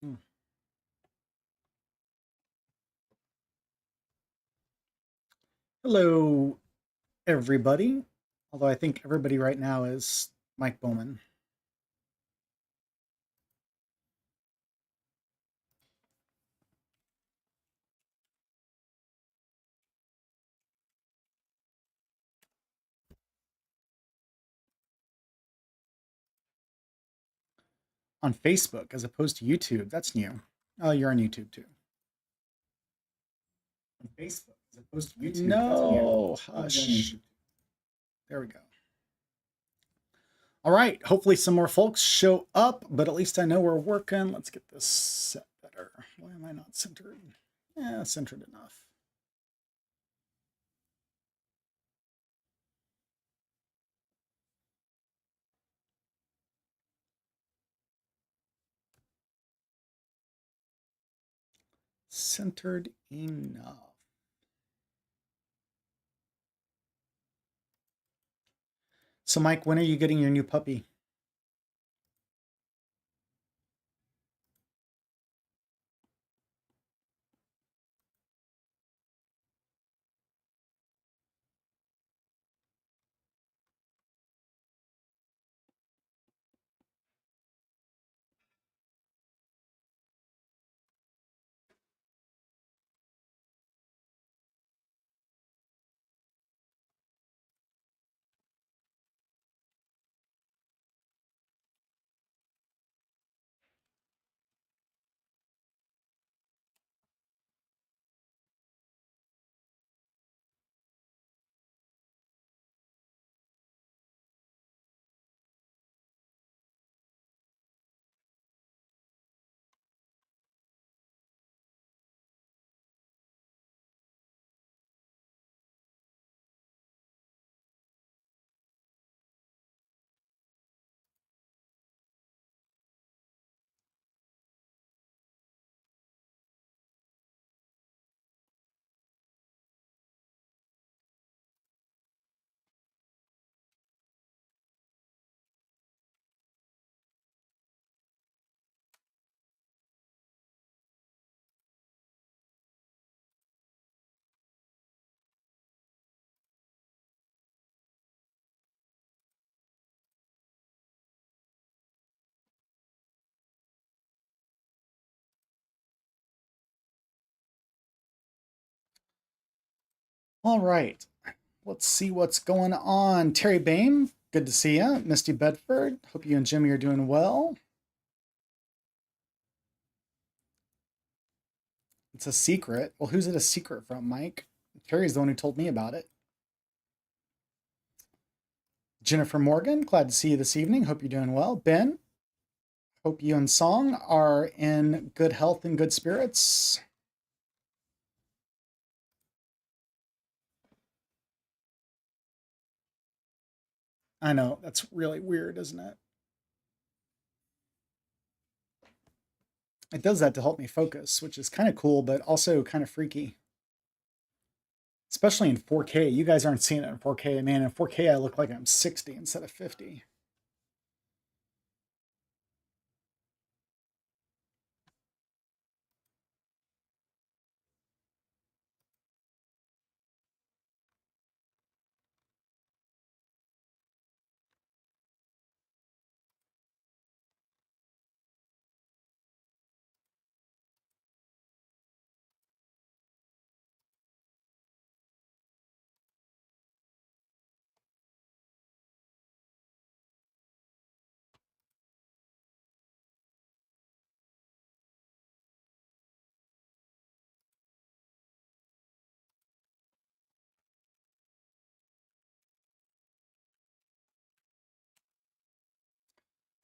Mm. Hello, everybody. Although I think everybody right now is Mike Bowman. On Facebook as opposed to YouTube. That's new. Oh, you're on YouTube too. On Facebook as opposed to YouTube. No, hush. There we go. All right. Hopefully, some more folks show up, but at least I know we're working. Let's get this set better. Why am I not centered? Yeah, centered enough. Centered enough. So, Mike, when are you getting your new puppy? All right. Let's see what's going on. Terry Bain, good to see you. Misty Bedford, hope you and Jimmy are doing well. It's a secret. Well, who's it a secret from, Mike? Terry's the one who told me about it. Jennifer Morgan, glad to see you this evening. Hope you're doing well. Ben, hope you and Song are in good health and good spirits. I know, that's really weird, isn't it? It does that to help me focus, which is kind of cool, but also kind of freaky. Especially in 4K. You guys aren't seeing it in 4K. Man, in 4K, I look like I'm 60 instead of 50.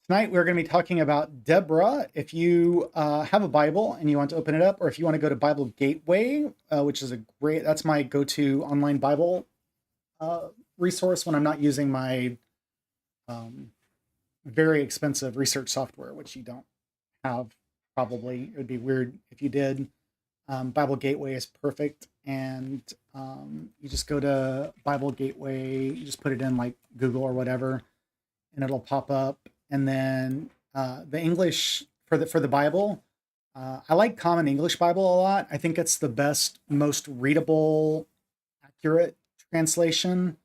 Tonight, we're going to be talking about Deborah. If you have a Bible and you want to open it up, or if you want to go to Bible Gateway, which is that's my go-to online Bible resource when I'm not using my um, very expensive research software, which you don't have probably. It would be weird if you did. Bible Gateway is perfect. And you just go to Bible Gateway, you just put it in like Google or whatever, and it'll pop up. And then the English for the Bible, I like Common English Bible a lot. I think it's the best, most readable, accurate translation.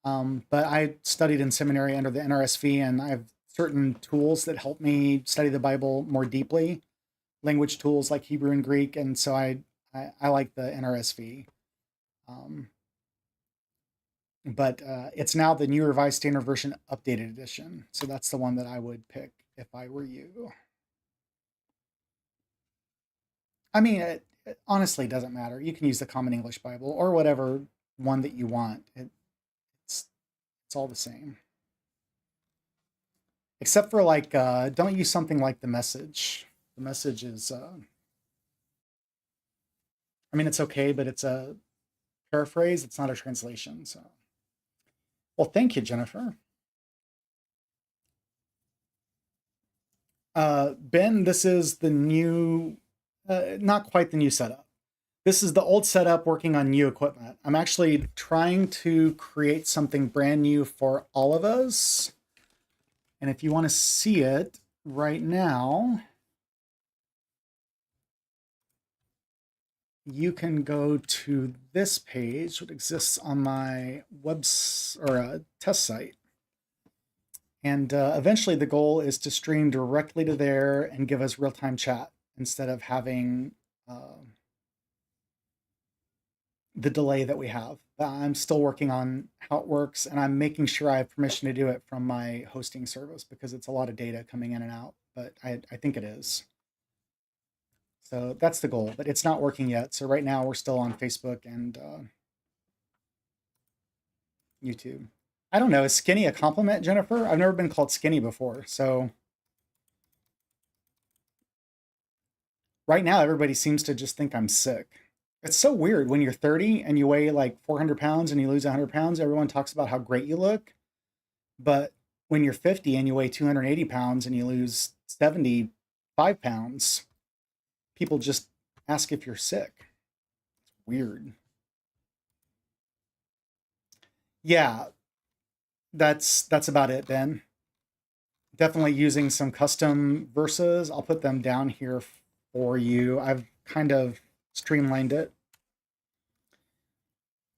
But I studied in seminary under the NRSV, and I have certain tools that help me study the Bible more deeply, language tools like Hebrew and Greek, and so I like the NRSV. Um, but it's now the New Revised Standard Version Updated Edition, so that's the one that I would pick if I were you. I mean, it honestly doesn't matter. You can use the Common English Bible or whatever one that you want. It's it's all the same, except for like don't use something like the Message. The Message is, I mean, it's okay, but it's a paraphrase. It's not a translation. So, well, thank you, Jennifer. Ben, this is the new, not quite the new setup. This is the old setup working on new equipment. I'm actually trying to create something brand new for all of us. And if you want to see it right now, you can go to this page, which exists on my test site. And eventually the goal is to stream directly to there and give us real-time chat instead of having the delay that we have. I'm still working on how it works, and I'm making sure I have permission to do it from my hosting service because it's a lot of data coming in and out, but I think it is. So that's the goal, but it's not working yet. So right now we're still on Facebook and YouTube. I don't know. Is skinny a compliment, Jennifer? I've never been called skinny before. So right now everybody seems to just think I'm sick. It's so weird when you're 30 and you weigh like 400 pounds and you lose 100 pounds. Everyone talks about how great you look. But when you're 50 and you weigh 280 pounds and you lose 75 pounds, people just ask if you're sick. It's weird. Yeah, that's about it, Ben. Definitely using some custom verses. I'll put them down here for you. I've kind of streamlined it.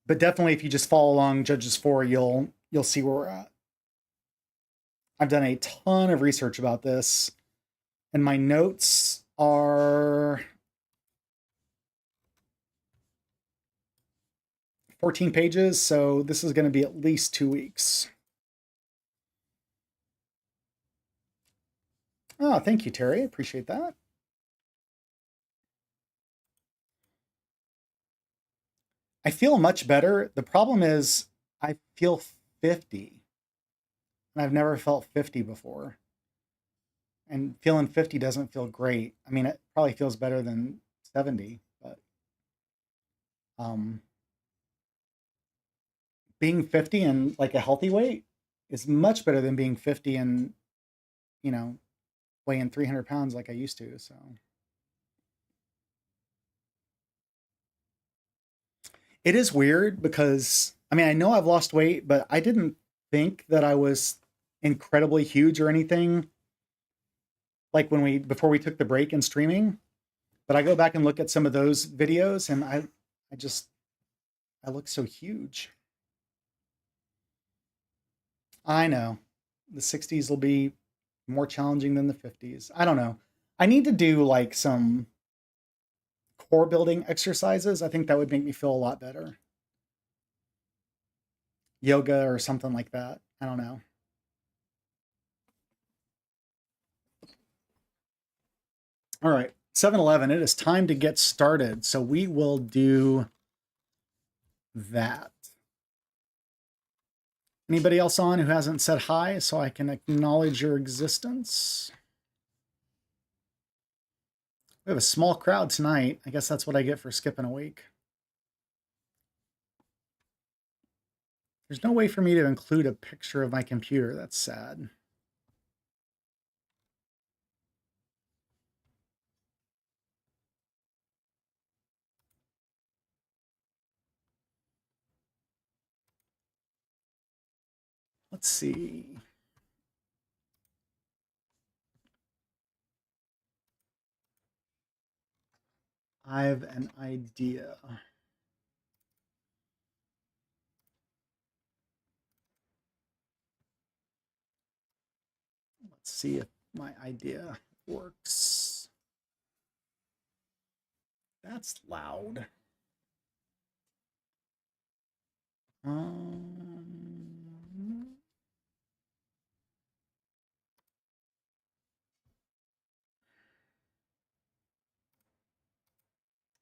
But definitely if you just follow along Judges 4, you'll see where we're at. I've done a ton of research about this, and my notes are 14 pages, so this is going to be at least 2 weeks. Oh, thank you, Terry. Appreciate that. I feel much better. The problem is I feel 50, and I've never felt 50 before. And feeling 50 doesn't feel great. I mean, it probably feels better than 70, but um, being 50 and like a healthy weight is much better than being 50 and, you know, weighing 300 pounds like I used to. So it is weird because, I mean, I know I've lost weight, but I didn't think that I was incredibly huge or anything like before we took the break in streaming. But I go back and look at some of those videos and I just, I look so huge. I know the 60s will be more challenging than the 50s. I don't know. I need to do like some core building exercises. I think that would make me feel a lot better. Yoga or something like that. I don't know. All right, 7-Eleven, it is time to get started. So we will do that. Anybody else on who hasn't said hi so I can acknowledge your existence? We have a small crowd tonight. I guess that's what I get for skipping a week. There's no way for me to include a picture of my computer. That's sad. Let's see. have an idea. Let's see if my idea works. That's loud.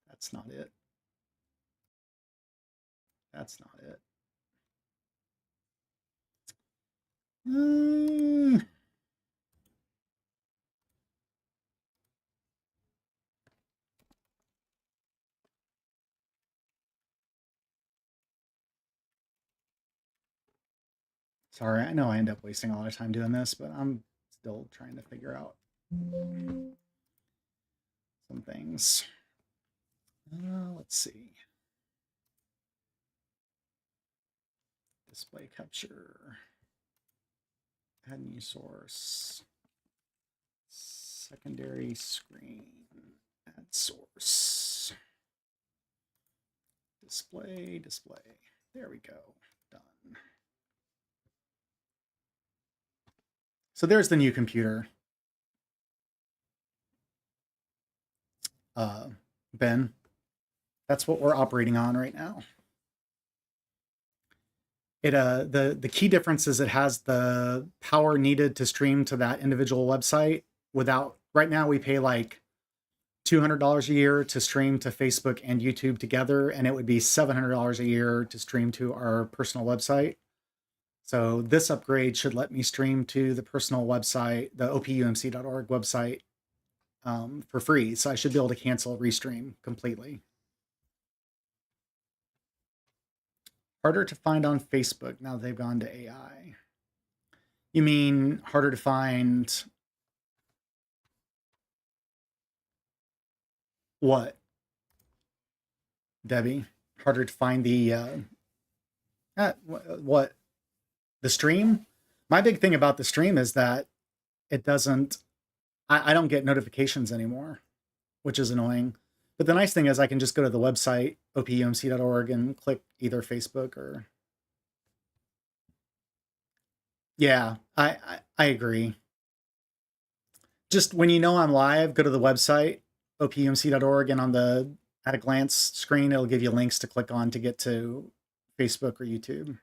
That's not it. That's not it. Sorry, I know I end up wasting a lot of time doing this, but I'm still trying to figure out some things. Let's see. Display capture. Add new source. Secondary screen. Add source. Display. There we go. Done. So there's the new computer. Ben, that's what we're operating on right now. It the key difference is it has the power needed to stream to that individual website without. Right now we pay like $200 a year to stream to Facebook and YouTube together, and it would be $700 a year to stream to our personal website. So this upgrade should let me stream to the personal website, the opumc.org website, for free. So I should be able to cancel restream completely. Harder to find on Facebook now they've gone to AI. You mean harder to find what, Debbie? Harder to find the what? The stream? My big thing about the stream is that it doesn't, I don't get notifications anymore, which is annoying. But the nice thing is I can just go to the website, opumc.org, and click either Facebook or... Yeah, I agree. Just when you know I'm live, go to the website, opumc.org, and on the at a glance screen, it'll give you links to click on to get to Facebook or YouTube.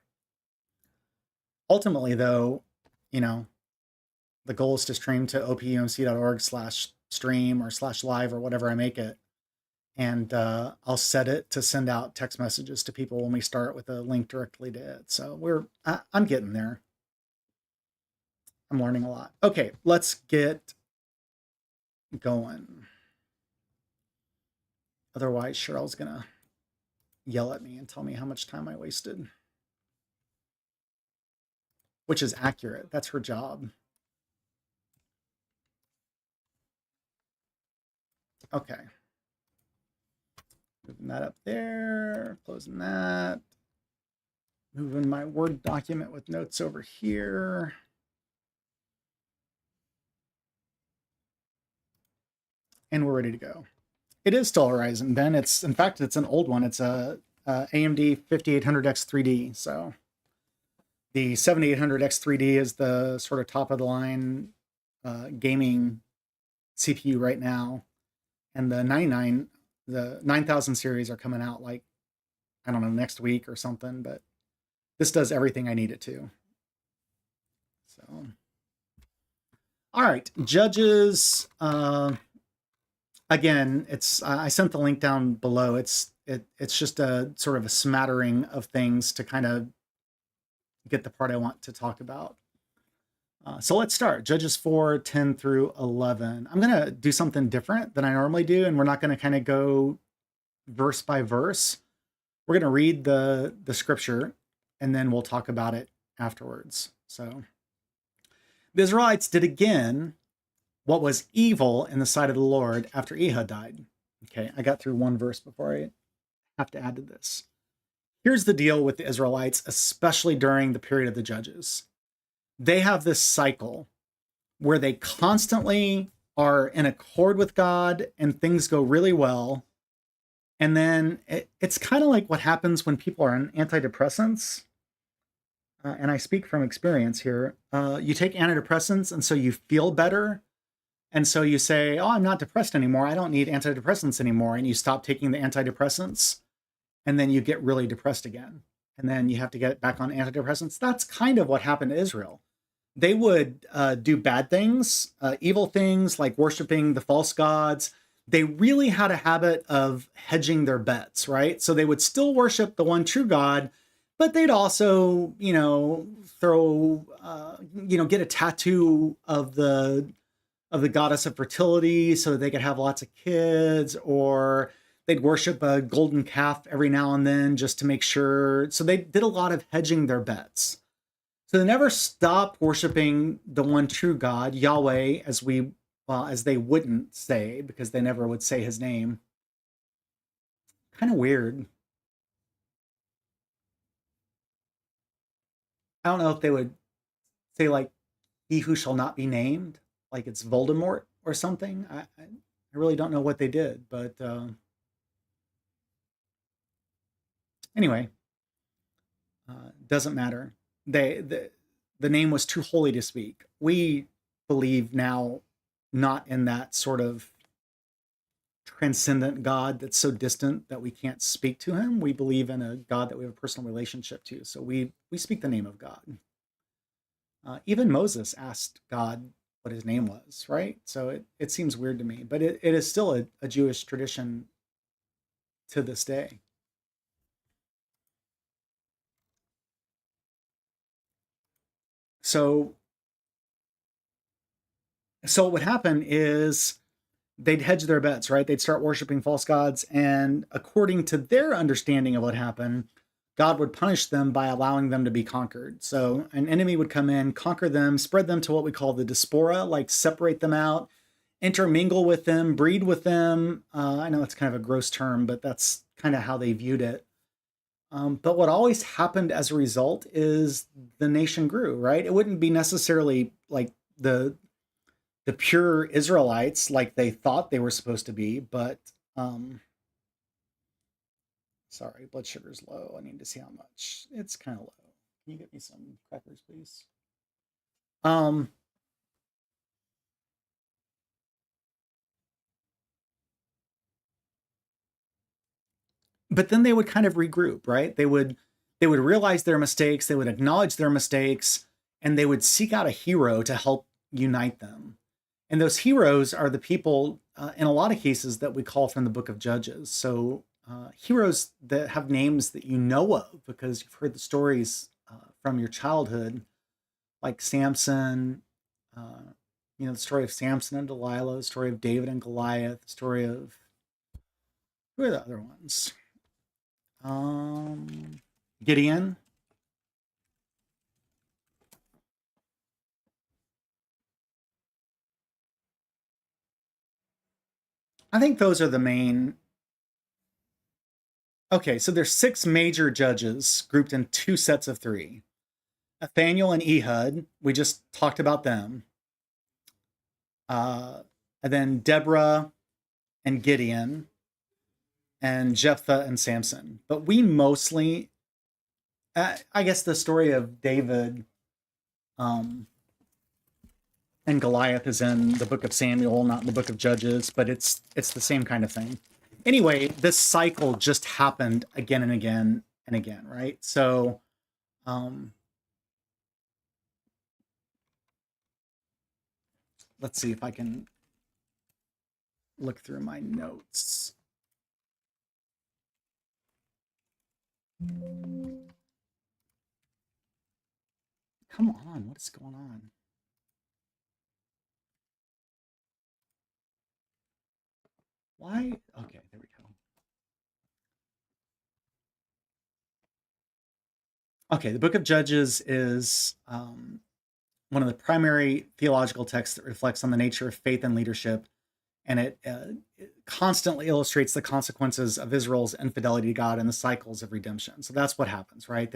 Ultimately, though, you know, the goal is to stream to opumc.org/stream or /live or whatever I make it. And I'll set it to send out text messages to people when we start with a link directly to it. So I'm getting there. I'm learning a lot. Okay, let's get going. Otherwise, Cheryl's gonna yell at me and tell me how much time I wasted. Which is accurate. That's her job. Okay. Moving that up there, closing that. Moving my Word document with notes over here. And we're ready to go. It is still a Ryzen, Ben. In fact, it's an old one. It's a AMD 5800X 3D. So the 7800X 3D is the sort of top of the line gaming CPU right now. And the 9000 series are coming out like, I don't know, next week or something, but this does everything I need it to. So, all right, Judges. Again, I sent the link down below. It's just a sort of a smattering of things to kind of get the part I want to talk about. So let's start. Judges 4, 10 through 11. I'm going to do something different than I normally do, and we're not going to kind of go verse by verse. We're going to read the scripture, and then we'll talk about it afterwards. So the Israelites did again what was evil in the sight of the Lord after Ehud died. Okay, I got through one verse before I have to add to this. Here's the deal with the Israelites, especially during the period of the Judges. They have this cycle where they constantly are in accord with God and things go really well. And then it's kind of like what happens when people are on antidepressants. And I speak from experience here. You take antidepressants, and so you feel better. And so you say, oh, I'm not depressed anymore. I don't need antidepressants anymore. And you stop taking the antidepressants, and then you get really depressed again. And then you have to get back on antidepressants. That's kind of what happened to Israel. They would do bad things, evil things like worshiping the false gods. They really had a habit of hedging their bets, right? So they would still worship the one true God, but they'd also, throw, get a tattoo of the goddess of fertility so that they could have lots of kids, or they'd worship a golden calf every now and then just to make sure. So they did a lot of hedging their bets. So they never stopped worshiping the one true God, Yahweh, as they wouldn't say, because they never would say his name. Kind of weird. I don't know if they would say like he who shall not be named, like it's Voldemort or something. I really don't know what they did, but anyway, doesn't matter. The name was too holy to speak. We believe now not in that sort of transcendent God that's so distant that we can't speak to him. We believe in a God that we have a personal relationship to. So we speak the name of God. Even Moses asked God what his name was, right? So it seems weird to me, but it is still a Jewish tradition to this day. So what would happen is they'd hedge their bets, right? They'd start worshiping false gods, and according to their understanding of what happened, God would punish them by allowing them to be conquered. So an enemy would come in, conquer them, spread them to what we call the diaspora, like separate them out, intermingle with them, breed with them. I know it's kind of a gross term, but that's kind of how they viewed it. But what always happened as a result is the nation grew, right? It wouldn't be necessarily like the pure Israelites like they thought they were supposed to be, but sorry, blood sugar's low. I need to see how much. It's kind of low. Can you get me some crackers, please? Um, but then they would kind of regroup, right? They would realize their mistakes, they would acknowledge their mistakes, and they would seek out a hero to help unite them. And those heroes are the people, in a lot of cases, that we call from the book of Judges. So heroes that have names that you know of because you've heard the stories from your childhood, like Samson, uh, the story of Samson and Delilah, the story of David and Goliath, the story of who are the other ones? Um, Gideon. I think those are the main. Okay, so there's six major judges grouped in two sets of three. Nathaniel and Ehud, we just talked about them. And then Deborah and Gideon and Jephthah and Samson. But we mostly, I guess, the story of David and Goliath is in the book of Samuel, not in the book of Judges, but it's the same kind of thing. Anyway, this cycle just happened again and again and again, right? So, let's see if I can look through my notes. Come on, what is going on? Why? Okay, there we go. Okay, the book of Judges is one of the primary theological texts that reflects on the nature of faith and leadership, and it constantly illustrates the consequences of Israel's infidelity to God and the cycles of redemption. So that's what happens, right?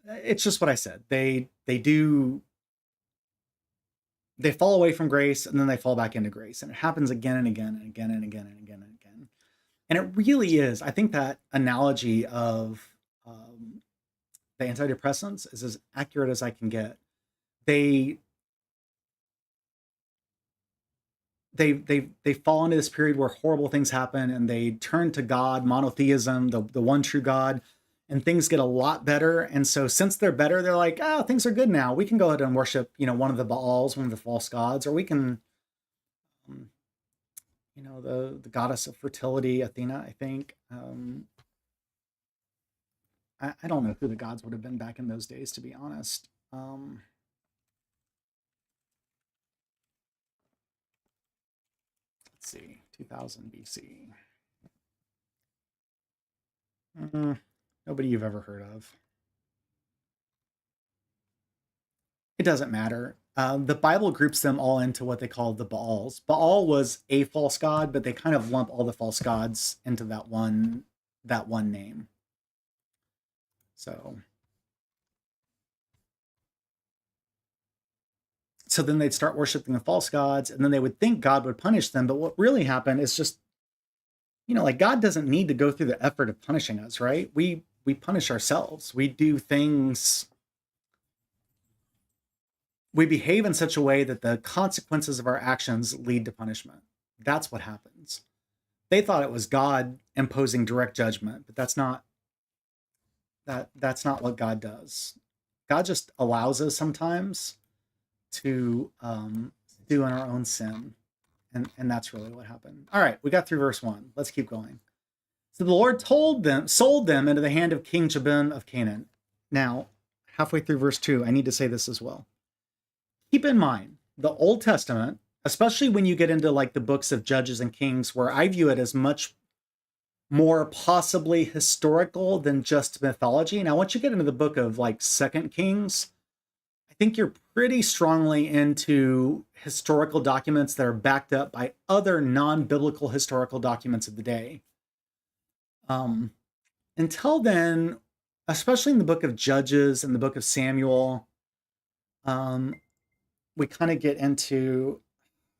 It's just what I said. They fall away from grace and then they fall back into grace, and it happens again and again and again and again and again and again. And it really is. I think that analogy of the antidepressants is as accurate as I can get. They they fall into this period where horrible things happen and they turn to God, monotheism, the one true God, and things get a lot better. And so since they're better, they're like, oh, things are good now. We can go ahead and worship, one of the Baals, one of the false gods, or we can, um, the goddess of fertility, Athena, I think. I don't know who the gods would have been back in those days, to be honest. Let's see, 2000 BC. Nobody you've ever heard of. It doesn't matter. The Bible groups them all into what they call the Baals. Baal was a false god, but they kind of lump all the false gods into that one name. So then they'd start worshiping the false gods, and then they would think God would punish them. But what really happened is just, like God doesn't need to go through the effort of punishing us, right? We punish ourselves. We do things. We behave in such a way that the consequences of our actions lead to punishment. That's what happens. They thought it was God imposing direct judgment, but that's not what God does. God just allows us sometimes to do in our own sin. And that's really what happened. All right, we got through verse 1. Let's keep going. So the Lord sold them into the hand of King Jabin of Canaan. Now, halfway through verse 2, I need to say this as well. Keep in mind, the Old Testament, especially when you get into like the books of Judges and Kings, where I view it as much more possibly historical than just mythology. Now, once you get into the book of like Second Kings, I think you're pretty strongly into historical documents that are backed up by other non-biblical historical documents of the day. Until then, especially in the book of Judges and the book of Samuel, we kind of get into,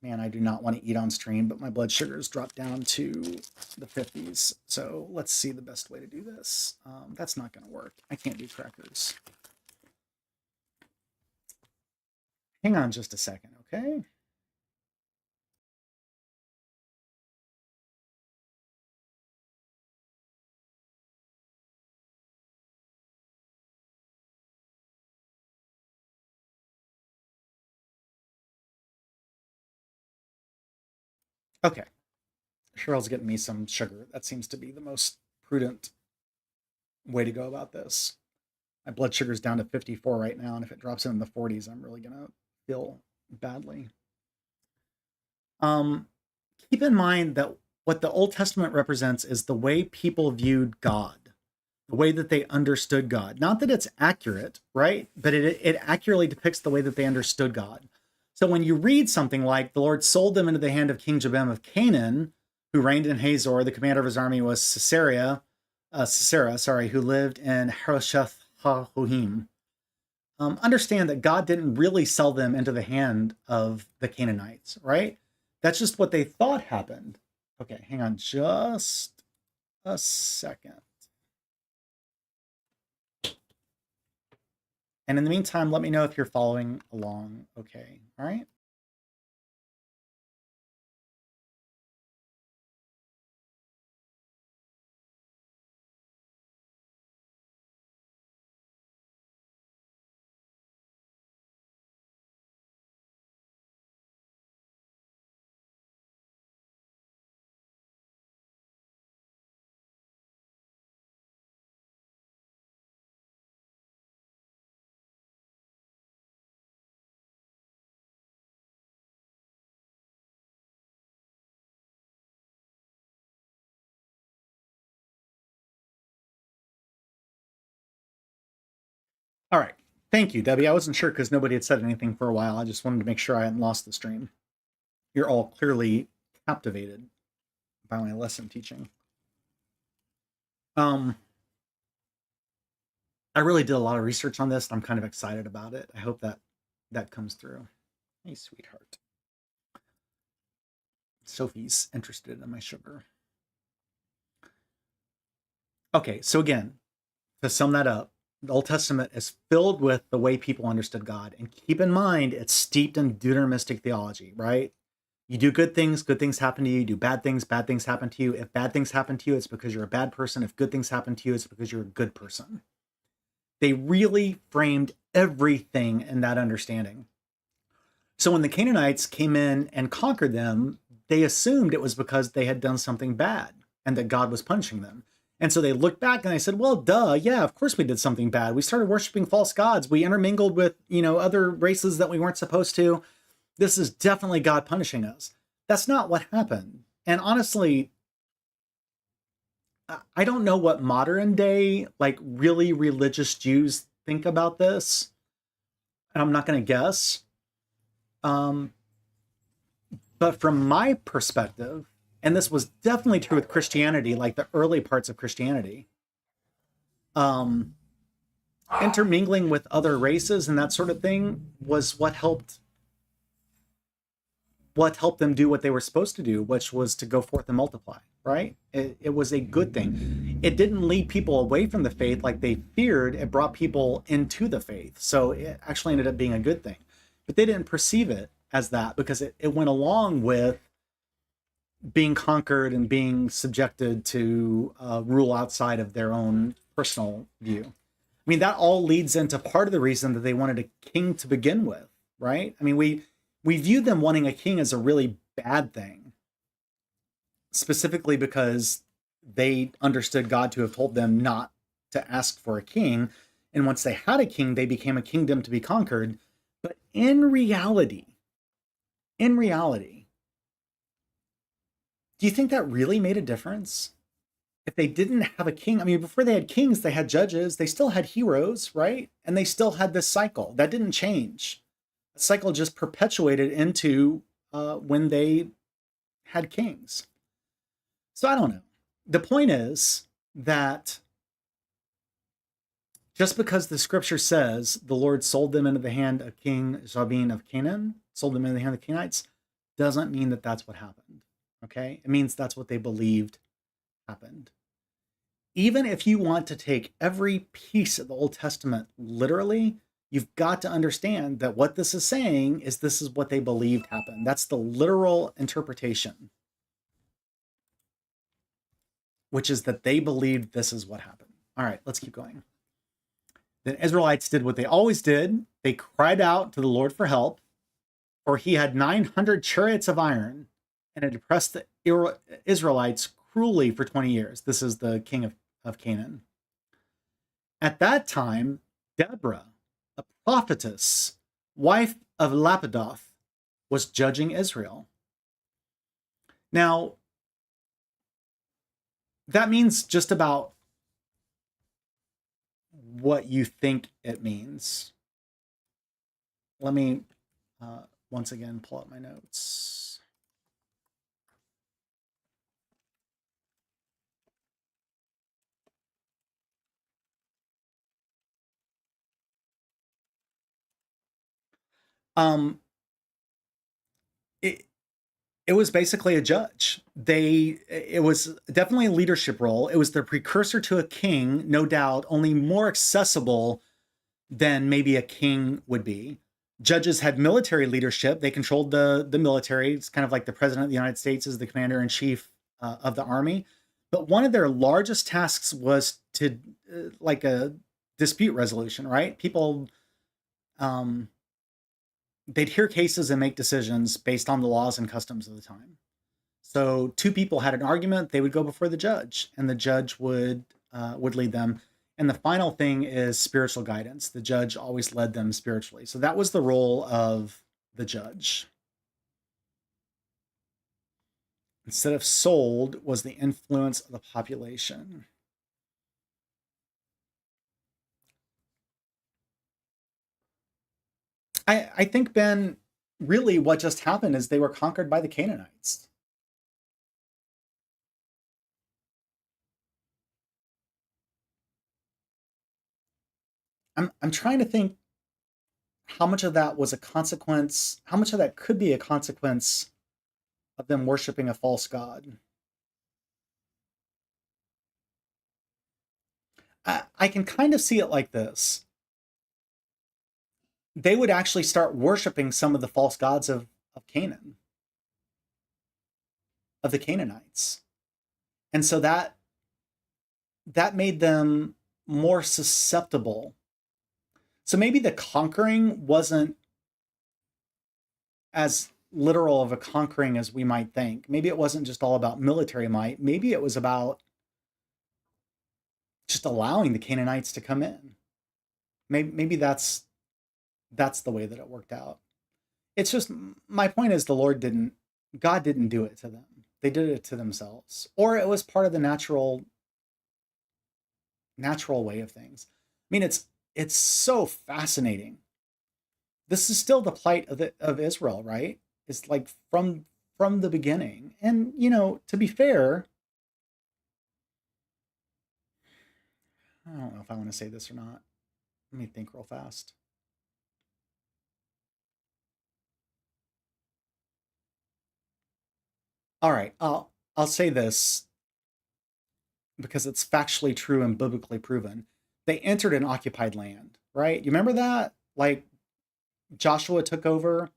man, I do not want to eat on stream, but my blood sugars dropped down to the 50s. So let's see the best way to do this. That's not going to work. I can't do crackers. Hang on just a second, okay? Okay. Cheryl's getting me some sugar. That seems to be the most prudent way to go about this. My blood sugar's down to 54 right now, and if it drops in the 40s, I'm really going to feel badly. Keep in mind that what the Old Testament represents is the way people viewed God, the way that they understood God. Not that it's accurate, right? But it accurately depicts the way that they understood God. So when you read something like the Lord sold them into the hand of King Jabin of Canaan, who reigned in Hazor, the commander of his army was Sisera, who lived in Harosheth HaHohim. Understand that God didn't really sell them into the hand of the Canaanites, right? That's just what they thought happened. Okay, hang on just a second. And in the meantime, let me know if you're following along okay, all right? All right. Thank you, Debbie. I wasn't sure because nobody had said anything for a while. I just wanted to make sure I hadn't lost the stream. You're all clearly captivated by my lesson teaching. I really did a lot of research on this, and I'm kind of excited about it. I hope that comes through. Hey, sweetheart. Sophie's interested in my sugar. Okay, so again, to sum that up, the Old Testament is filled with the way people understood God. And keep in mind, it's steeped in Deuteronomistic theology, right? You do good things happen to you. You do bad things happen to you. If bad things happen to you, it's because you're a bad person. If good things happen to you, it's because you're a good person. They really framed everything in that understanding. So when the Canaanites came in and conquered them, they assumed it was because they had done something bad and that God was punishing them. And so they looked back and they said, well, duh, yeah, of course we did something bad. We started worshiping false gods. We intermingled with, other races that we weren't supposed to. This is definitely God punishing us. That's not what happened. And honestly, I don't know what modern day, like really religious Jews think about this. And I'm not going to guess. Um, But from my perspective, and this was definitely true with Christianity, like the early parts of Christianity, um, intermingling with other races and that sort of thing was what helped them do what they were supposed to do, which was to go forth and multiply. Right? It was a good thing. It didn't lead people away from the faith like they feared. It brought people into the faith. So it actually ended up being a good thing. But they didn't perceive it as that because it went along with being conquered and being subjected to rule outside of their own personal view. I mean, that all leads into part of the reason that they wanted a king to begin with, right? I mean, we view them wanting a king as a really bad thing, specifically because they understood God to have told them not to ask for a king. And once they had a king, they became a kingdom to be conquered. But in reality, do you think that really made a difference? If they didn't have a king, I mean, before they had kings, they had judges, they still had heroes, right? And they still had this cycle. That didn't change. The cycle just perpetuated into when they had kings. So I don't know. The point is that just because the scripture says the Lord sold them into the hand of King Jabin of Canaan, sold them into the hand of the Canaanites, doesn't mean that that's what happened. Okay? It means that's what they believed happened. Even if you want to take every piece of the Old Testament literally, you've got to understand that what this is saying is this is what they believed happened. That's the literal interpretation, which is that they believed this is what happened. All right, let's keep going. The Israelites did what they always did. They cried out to the Lord for help, for he had 900 chariots of iron and had oppressed the Israelites cruelly for 20 years. This is the king of Canaan. At that time, Deborah, a prophetess, wife of Lapidoth, was judging Israel. Now, that means just about what you think it means. Let me once again pull up my notes. Um, it, it was basically a judge. It was definitely a leadership role. It was the precursor to a king, no doubt, only more accessible than maybe a king would be. Judges had military leadership. They controlled the military. It's kind of like the president of the United States is the commander in chief of the army. But one of their largest tasks was to like a dispute resolution, right? People um, they'd hear cases and make decisions based on the laws and customs of the time. So two people had an argument, they would go before the judge, and the judge would lead them. And the final thing is spiritual guidance. The judge always led them spiritually. So that was the role of the judge. Instead of sold was the influence of the population. I think, Ben, really what just happened is they were conquered by the Canaanites. I'm trying to think how much of that was a consequence, how much of that could be a consequence of them worshiping a false god. I can kind of see it like this. They would actually start worshiping some of the false gods of Canaan, of the Canaanites. And so that made them more susceptible. So maybe the conquering wasn't as literal of a conquering as we might think. Maybe it wasn't just all about military might. Maybe it was about just allowing the Canaanites to come in. Maybe that's the way that it worked out. It's just, my point is, God didn't do it to them. They did it to themselves, or it was part of the natural way of things. I mean, it's so fascinating. This is still the plight of Israel, right? It's like from the beginning. And to be fair, I don't know if I want to say this or not. Let me think real fast. All right, I'll say this because it's factually true and biblically proven. They entered an occupied land, right? You remember that? Like Joshua took over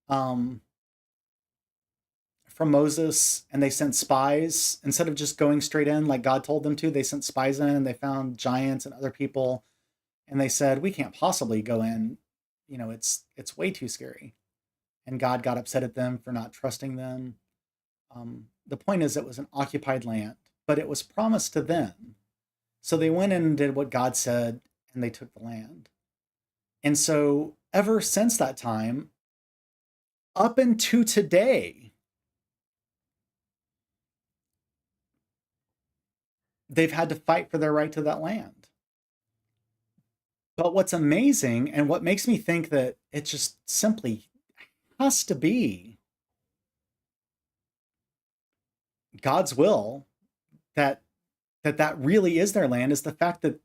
from Moses, and they sent spies instead of just going straight in like God told them to. They sent spies in, and they found giants and other people, and they said, "We can't possibly go in. It's way too scary." And God got upset at them for not trusting them. The point is, it was an occupied land, but it was promised to them. So they went in and did what God said, and they took the land. And so ever since that time, up into today, they've had to fight for their right to that land. But what's amazing, and what makes me think that it just simply has to be God's will, that really is their land, is the fact that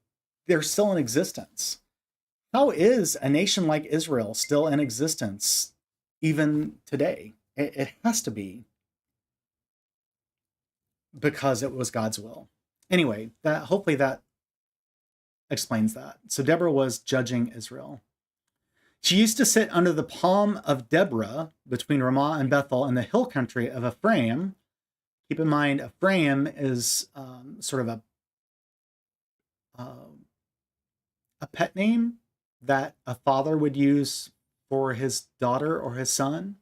they're still in existence. How is a nation like Israel still in existence even today? It has to be because it was God's will. Anyway, hopefully that explains that. So Deborah was judging Israel. She used to sit under the palm of Deborah between Ramah and Bethel in the hill country of Ephraim. Keep in mind, Ephraim is sort of a pet name that a father would use for his daughter or his son.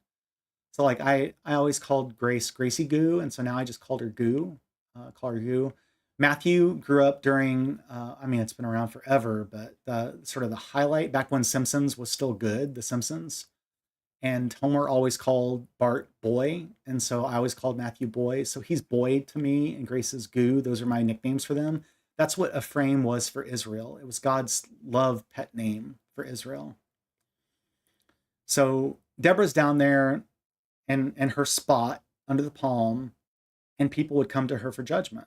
So like I always called Grace Gracie Goo, and so now I just called her Goo, call her Goo. Matthew grew up during, I mean, it's been around forever, but sort of the highlight back when Simpsons was still good, The Simpsons. And Homer always called Bart Boy, and so I always called Matthew Boy. So he's Boy to me, and Grace is Goo. Those are my nicknames for them. That's what Ephraim was for Israel. It was God's love pet name for Israel. So Deborah's down there in her spot under the palm, and people would come to her for judgment.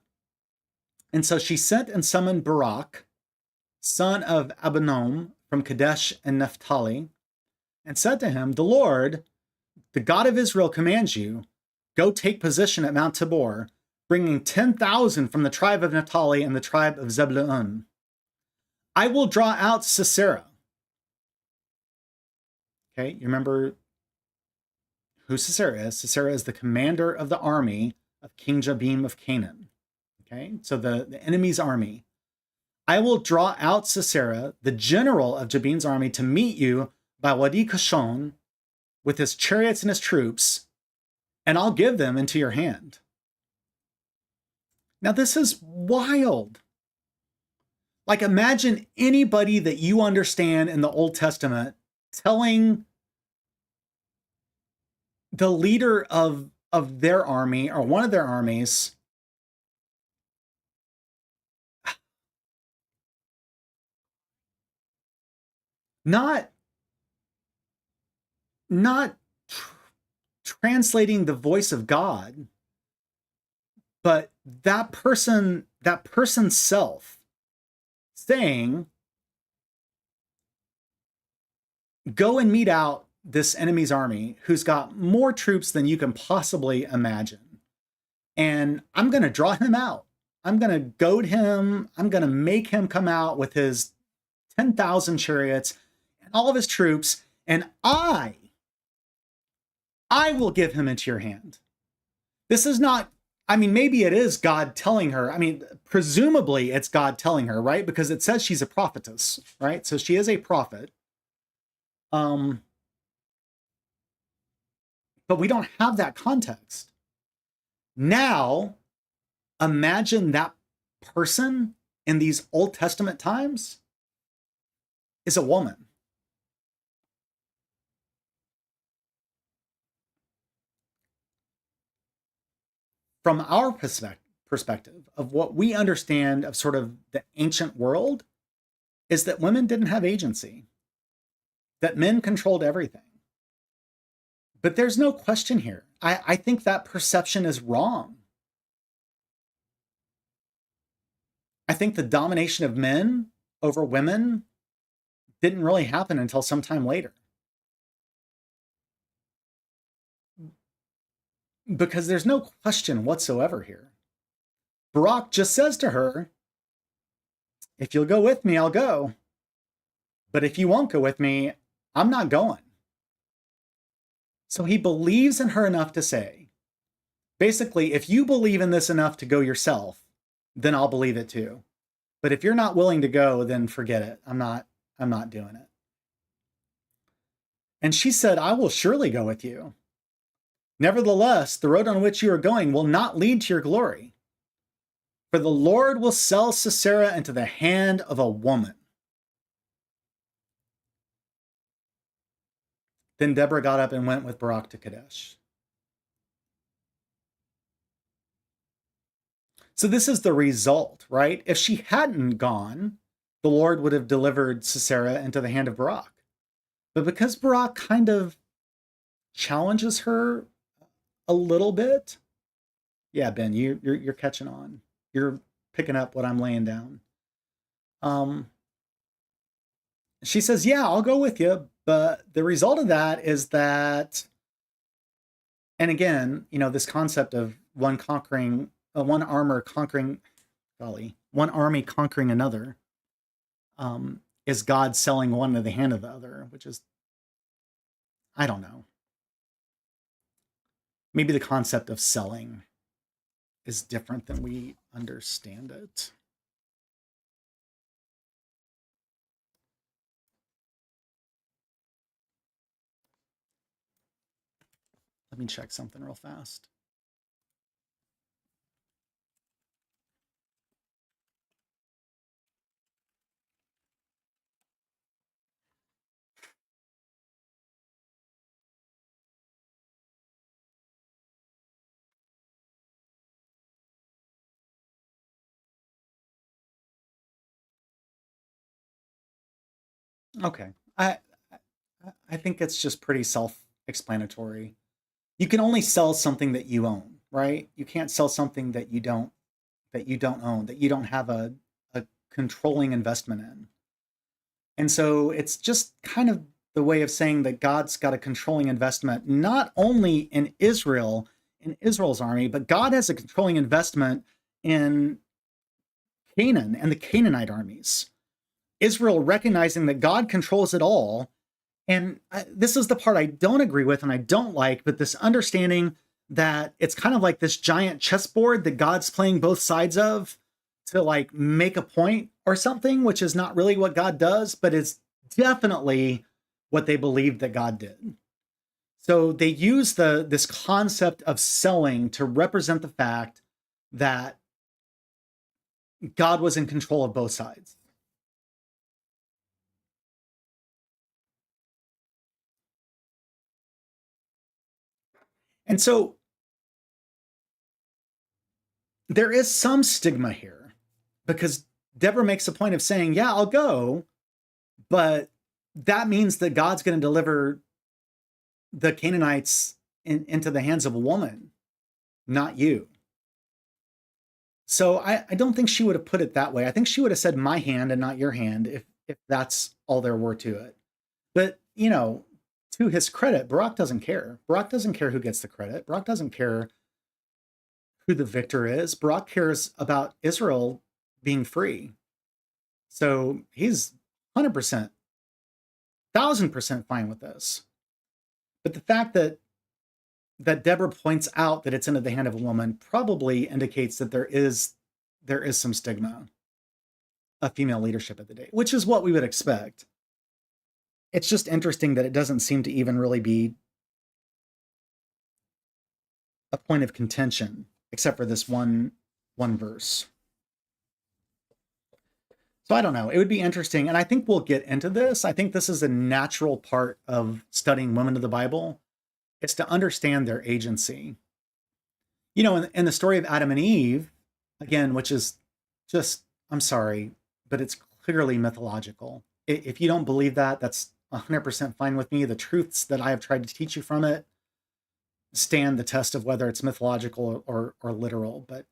And so she sent and summoned Barak, son of Abinom, from Kadesh and Naphtali, and said to him, "The Lord, the God of Israel, commands you, go take position at Mount Tabor, bringing 10,000 from the tribe of Naphtali and the tribe of Zebulun. I will draw out Sisera." Okay, you remember who Sisera is. Sisera is the commander of the army of King Jabin of Canaan. Okay, so the enemy's army. "I will draw out Sisera, the general of Jabin's army, to meet you by Wadi Kishon with his chariots and his troops, and I'll give them into your hand." Now, this is wild. Like, imagine anybody that you understand in the Old Testament telling the leader of their army or one of their armies, not translating the voice of God, but that person's self saying, "Go and meet out this enemy's army who's got more troops than you can possibly imagine. And I'm going to draw him out. I'm going to goad him. I'm going to make him come out with his 10,000 chariots and all of his troops, and I will give him into your hand. This is not, I mean, maybe it is God telling her. I mean, presumably it's God telling her, right? Because it says she's a prophetess, right? So she is a prophet. But we don't have that context. Now, imagine that person in these Old Testament times is a woman. From our perspective of what we understand of sort of the ancient world is that women didn't have agency, that men controlled everything. But there's no question here. I think that perception is wrong. I think the domination of men over women didn't really happen until sometime later. Because there's no question whatsoever here. Barak just says to her, if you'll go with me, I'll go. But if you won't go with me, I'm not going. So he believes in her enough to say, basically, if you believe in this enough to go yourself, then I'll believe it too. But if you're not willing to go, then forget it. I'm not doing it. And she said, I will surely go with you. Nevertheless, the road on which you are going will not lead to your glory. For the Lord will sell Sisera into the hand of a woman. Then Deborah got up and went with Barak to Kadesh. So this is the result, right? If she hadn't gone, the Lord would have delivered Sisera into the hand of Barak. But because Barak kind of challenges her a little bit, yeah, Ben, you're catching on. You're picking up what I'm laying down. She says, yeah, I'll go with you. But the result of that is that, and again, you know, this concept of one army conquering another, is God selling one into the hand of the other, which is, I don't know. Maybe the concept of selling is different than we understand it. Let me check something real fast. Okay. I think it's just pretty self-explanatory. You can only sell something that you own, right? You can't sell something that you don't own, that you don't have a controlling investment in. And so it's just kind of the way of saying that God's got a controlling investment, not only in Israel, in Israel's army, but God has a controlling investment in Canaan and the Canaanite armies. Israel recognizing that God controls it all. And this is the part I don't agree with and I don't like, but this understanding that it's kind of like this giant chessboard that God's playing both sides of to like make a point or something, which is not really what God does, but it's definitely what they believed that God did. So they use this concept of selling to represent the fact that God was in control of both sides. And so there is some stigma here because Deborah makes a point of saying, yeah, I'll go, but that means that God's going to deliver the Canaanites into the hands of a woman, not you. So I don't think she would have put it that way. I think she would have said my hand and not your hand if that's all there were to it. But, you know, to his credit, Barak doesn't care. Barak doesn't care who gets the credit. Barak doesn't care who the victor is. Barak cares about Israel being free. So he's 100%, 1,000% fine with this. But the fact that Deborah points out that it's into the hand of a woman probably indicates that there is some stigma of female leadership at the day, which is what we would expect. It's just interesting that it doesn't seem to even really be a point of contention, except for this one verse. So I don't know. It would be interesting, and I think we'll get into this. I think this is a natural part of studying women of the Bible. It's to understand their agency. You know, in the story of Adam and Eve, again, which is just, I'm sorry, but it's clearly mythological. If you don't believe that, that's 100% fine with me. The truths that I have tried to teach you from it stand the test of whether it's mythological or literal, but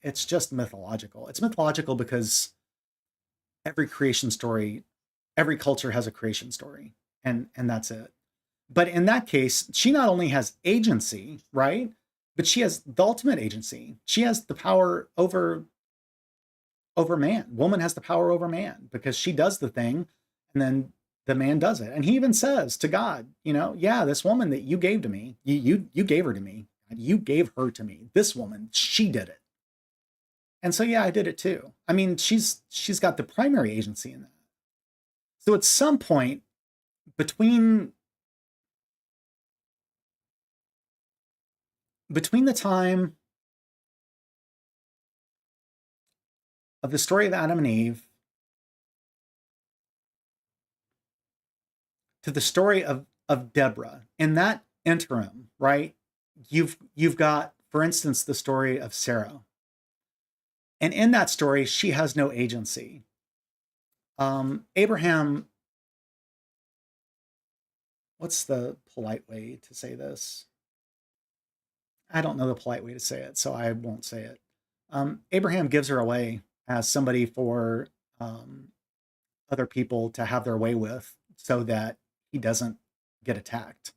it's just mythological. It's mythological because every creation story, every culture has a creation story, and that's it. But in that case, she not only has agency, right? But she has the ultimate agency. She has the power over man. Woman has the power over man because she does the thing and then the man does it. And he even says to God, you know, yeah, this woman that you gave to me, you gave her to me. You gave her to me. This woman, she did it. And so, yeah, I did it too. I mean, she's got the primary agency in that. So at some point between the time of the story of Adam and Eve to the story of Deborah, in that interim, right, you've got, for instance, the story of Sarah. And in that story, she has no agency. Abraham, what's the polite way to say this? I don't know the polite way to say it, so I won't say it. Abraham gives her away as somebody for other people to have their way with so that he doesn't get attacked.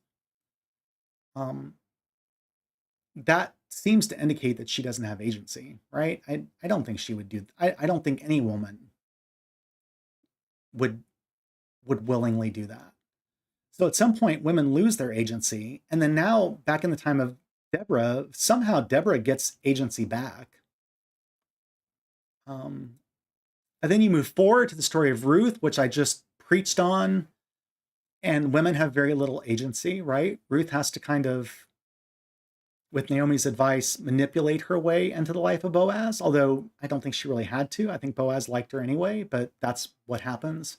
That seems to indicate that she doesn't have agency, right? I don't think she would do. I don't think any woman would willingly do that. So at some point, women lose their agency, and then now, back in the time of Deborah, somehow Deborah gets agency back. And then you move forward to the story of Ruth, which I just preached on, and women have very little agency, right? Ruth has to kind of, with Naomi's advice, manipulate her way into the life of Boaz, although I don't think she really had to. I think Boaz liked her anyway, but that's what happens.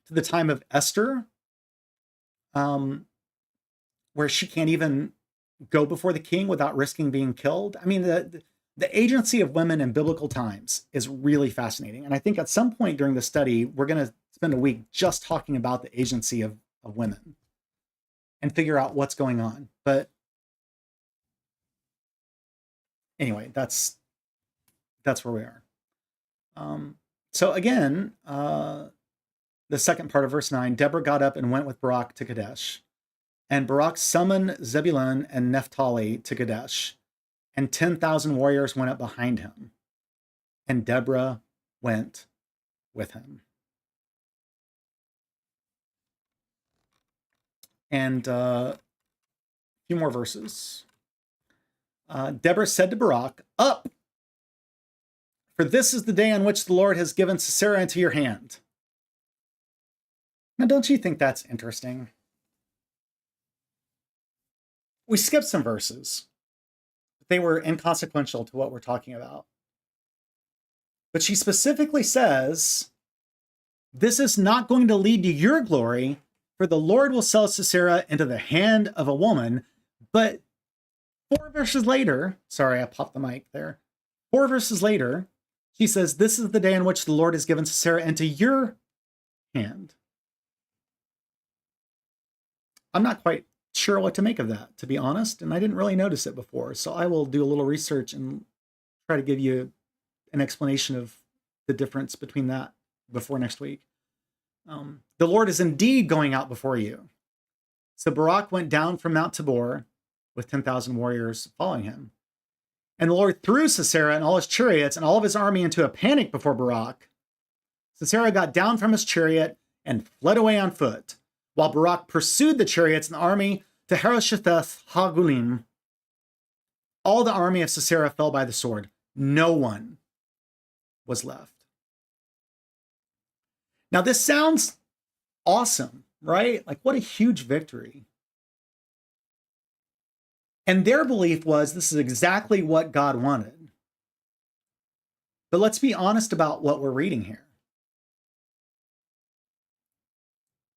To the time of Esther, where she can't even go before the king without risking being killed. I mean, the agency of women in biblical times is really fascinating. And I think at some point during the study, we're going to spend a week just talking about the agency of women and figure out what's going on. But anyway, that's where we are. So again, the second part of verse 9, Deborah got up and went with Barak to Kadesh. And Barak summoned Zebulun and Naphtali to Kadesh, and 10,000 warriors went up behind him. And Deborah went with him. And a few more verses. Deborah said to Barak, "Up, for this is the day on which the Lord has given Sisera into your hand." Now, don't you think that's interesting? We skipped some verses. They were inconsequential to what we're talking about. But she specifically says, this is not going to lead to your glory, for the Lord will sell Sisera into the hand of a woman. But 4 verses later, sorry, I popped the mic there. 4 verses later, she says, this is the day in which the Lord has given Sisera into your hand. I'm not quite sure what to make of that, to be honest, and I didn't really notice it before. So I will do a little research and try to give you an explanation of the difference between that before next week. The Lord is indeed going out before you. So Barak went down from Mount Tabor with 10,000 warriors following him. And the Lord threw Sisera and all his chariots and all of his army into a panic before Barak. Sisera got down from his chariot and fled away on foot, while Barak pursued the chariots and the army to Haroshetheth Hagulim. All the army of Sisera fell by the sword. No one was left. Now, this sounds awesome, right? Like, what a huge victory. And their belief was this is exactly what God wanted. But let's be honest about what we're reading here.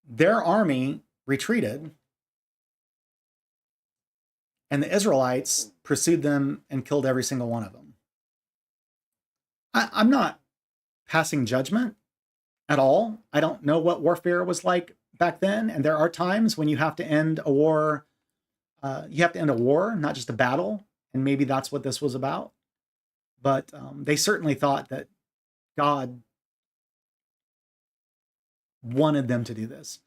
Their army retreated, and the Israelites pursued them and killed every single one of them. I'm not passing judgment at all. I don't know what warfare was like back then, and there are times when you have to end a war. You have to end a war, not just a battle, and maybe that's what this was about. But they certainly thought that God wanted them to do this.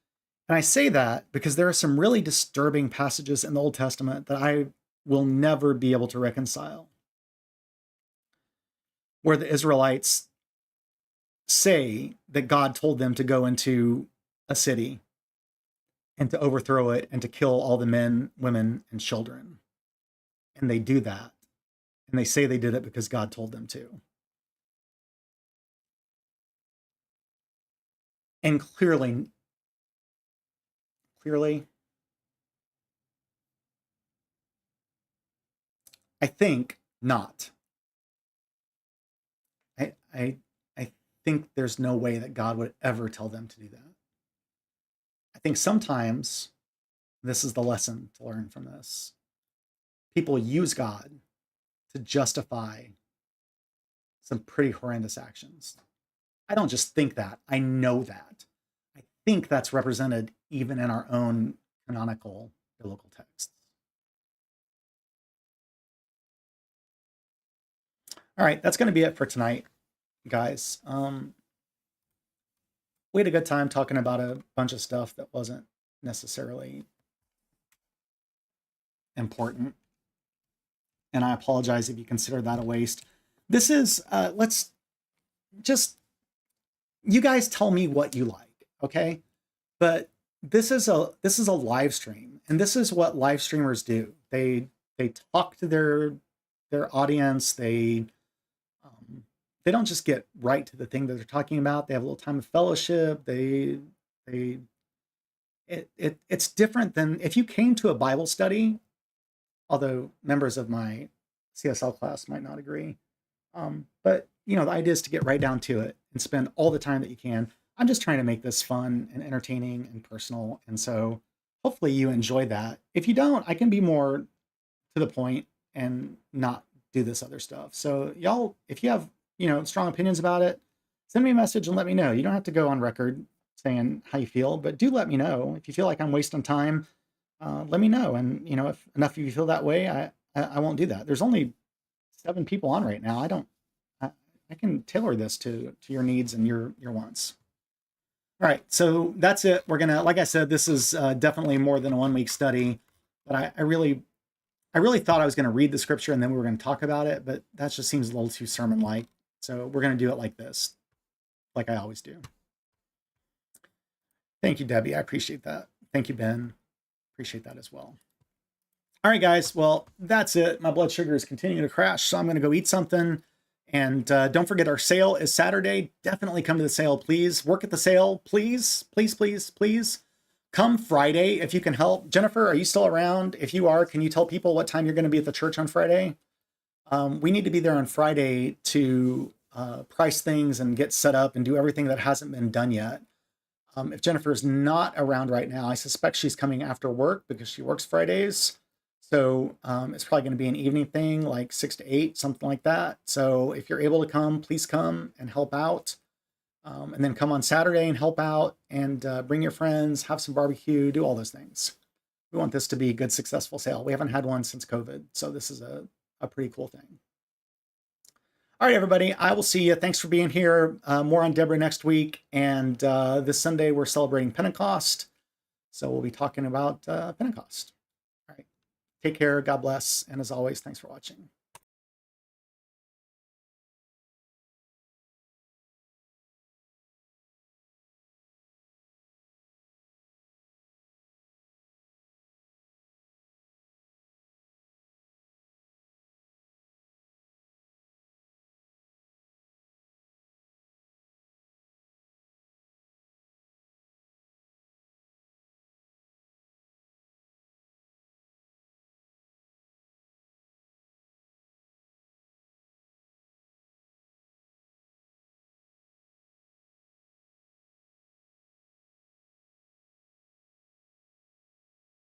And I say that because there are some really disturbing passages in the Old Testament that I will never be able to reconcile, where the Israelites say that God told them to go into a city and to overthrow it and to kill all the men, women, and children. And they do that. And they say they did it because God told them to. And clearly, I think not. I think there's no way that God would ever tell them to do that. I think sometimes this is the lesson to learn from this. People use God to justify some pretty horrendous actions. I don't just think that, I know that. I think that's represented even in our own canonical biblical texts. All right, that's going to be it for tonight, guys. We had a good time talking about a bunch of stuff that wasn't necessarily important. And I apologize if you consider that a waste. This is, let's just, you guys tell me what you like, okay? But this is a live stream, and this is what live streamers do. They talk to their audience. They don't just get right to the thing that they're talking about. They have a little time of fellowship. It's different than if you came to a Bible study, although members of my CSL class might not agree. But you know, the idea is to get right down to it and spend all the time that you can. I'm just trying to make this fun and entertaining and personal. And so hopefully you enjoy that. If you don't, I can be more to the point and not do this other stuff. So y'all, if you have, you know, strong opinions about it, send me a message and let me know. You don't have to go on record saying how you feel, but do let me know. If you feel like I'm wasting time, let me know. And, you know, if enough of you feel that way, I won't do that. There's only 7 people on right now. I can tailor this to your needs and your wants. All right, so that's it. We're gonna, like I said, this is definitely more than a 1-week study, but I really thought I was gonna read the scripture and then we were gonna talk about it, but that just seems a little too sermon-like. So we're gonna do it like this, like I always do. Thank you, Debbie. I appreciate that. Thank you, Ben. Appreciate that as well. All right, guys. Well, that's it. My blood sugar is continuing to crash, so I'm gonna go eat something. And don't forget, our sale is Saturday. Definitely come to the sale, please. Work at the sale, please. Please, please, please. Come Friday if you can help. Jennifer, are you still around? If you are, can you tell people what time you're going to be at the church on Friday? We need to be there on Friday to price things and get set up and do everything that hasn't been done yet. If Jennifer is not around right now, I suspect she's coming after work because she works Fridays. So it's probably going to be an evening thing, like 6 to 8, something like that. So if you're able to come, please come and help out. And then come on Saturday and help out and bring your friends, have some barbecue, do all those things. We want this to be a good, successful sale. We haven't had one since COVID. So this is a pretty cool thing. All right, everybody, I will see you. Thanks for being here. More on Deborah next week. And this Sunday, we're celebrating Pentecost. So we'll be talking about Pentecost. Take care. God bless. And as always, thanks for watching.